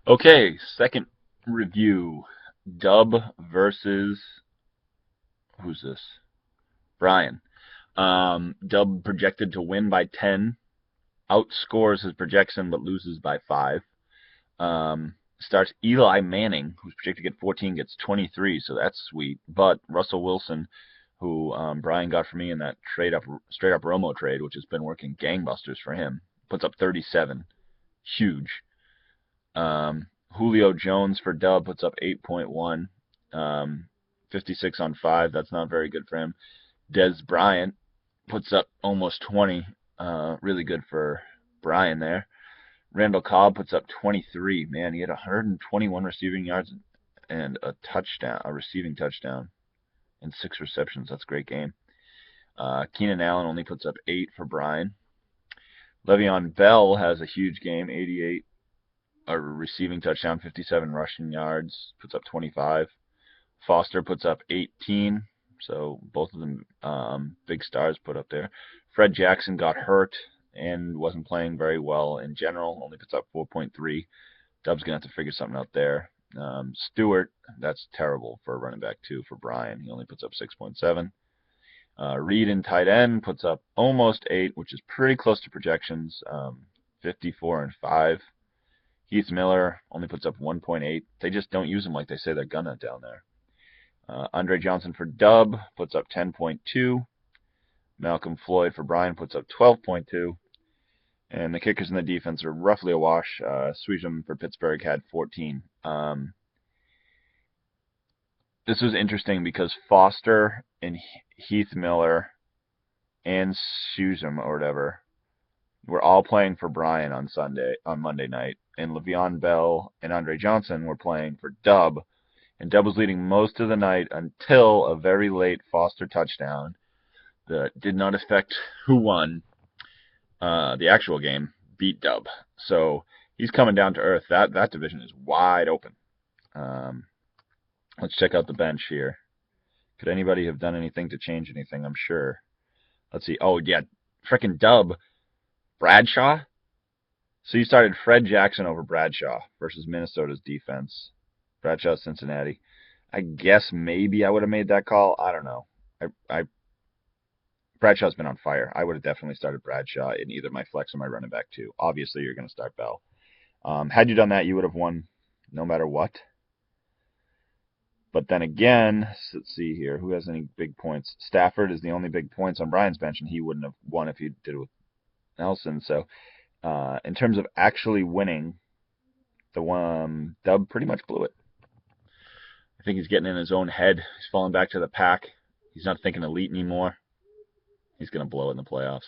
Okay, second review. Dub versus who's this? Brian. Dub projected to win by 10, outscores his projection but loses by 5. Starts Eli Manning, who's projected to get 14, gets 23, so that's sweet. But Russell Wilson, who Brian got for me in that straight up Romo trade, which has been working gangbusters for him, puts up 37, huge. Julio Jones for Dub puts up 8.1, 56 on 5. That's not very good for him. Des Bryant puts up almost 20, really good for Brian there. Randall Cobb puts up 23. Man, he had 121 receiving yards and a touchdown, a receiving touchdown, and 6 receptions. That's a great game. Keenan Allen only puts up 8 for Brian. Le'Veon Bell has a huge game, 88, a receiving touchdown, 57 rushing yards, puts up 25. Foster puts up 18. So both of them big stars put up there. Fred Jackson got hurt and wasn't playing very well in general. Only puts up 4.3. Dub's gonna have to figure something out there. Stewart, that's terrible for a running back too for Brian. He only puts up 6.7. Reed in tight end puts up almost 8, which is pretty close to projections. 54 and 5. Heath Miller only puts up 1.8. They just don't use him like they say they're gonna down there. Andre Johnson for Dub puts up 10.2. Malcolm Floyd for Brian puts up 12.2. And the kickers in the defense are roughly a wash. Sweesham for Pittsburgh had 14. This was interesting because Foster and Heath Miller and Sweesham or whatever were all playing for Brian on Monday night, and Le'Veon Bell and Andre Johnson were playing for Dub, and Dub was leading most of the night until a very late Foster touchdown that did not affect who won the actual game, beat Dub. So he's coming down to earth. That division is wide open. Um, let's check out the bench here. Could anybody have done anything to change anything? I'm sure. Let's see. Oh yeah, frickin' Dub. Bradshaw. So you started Fred Jackson over Bradshaw versus Minnesota's defense. Bradshaw, Cincinnati. I guess maybe I would have made that call. I don't know. I Bradshaw's been on fire. I would have definitely started Bradshaw in either my flex or my running back too. Obviously, you're going to start Bell. Had you done that, you would have won no matter what. But then again, let's see here. Who has any big points? Stafford is the only big points on Brian's bench, and he wouldn't have won if he did it with Nelson. So, in terms of actually winning, the one Dub pretty much blew it. I think he's getting in his own head. He's falling back to the pack. He's not thinking elite anymore. He's going to blow it in the playoffs.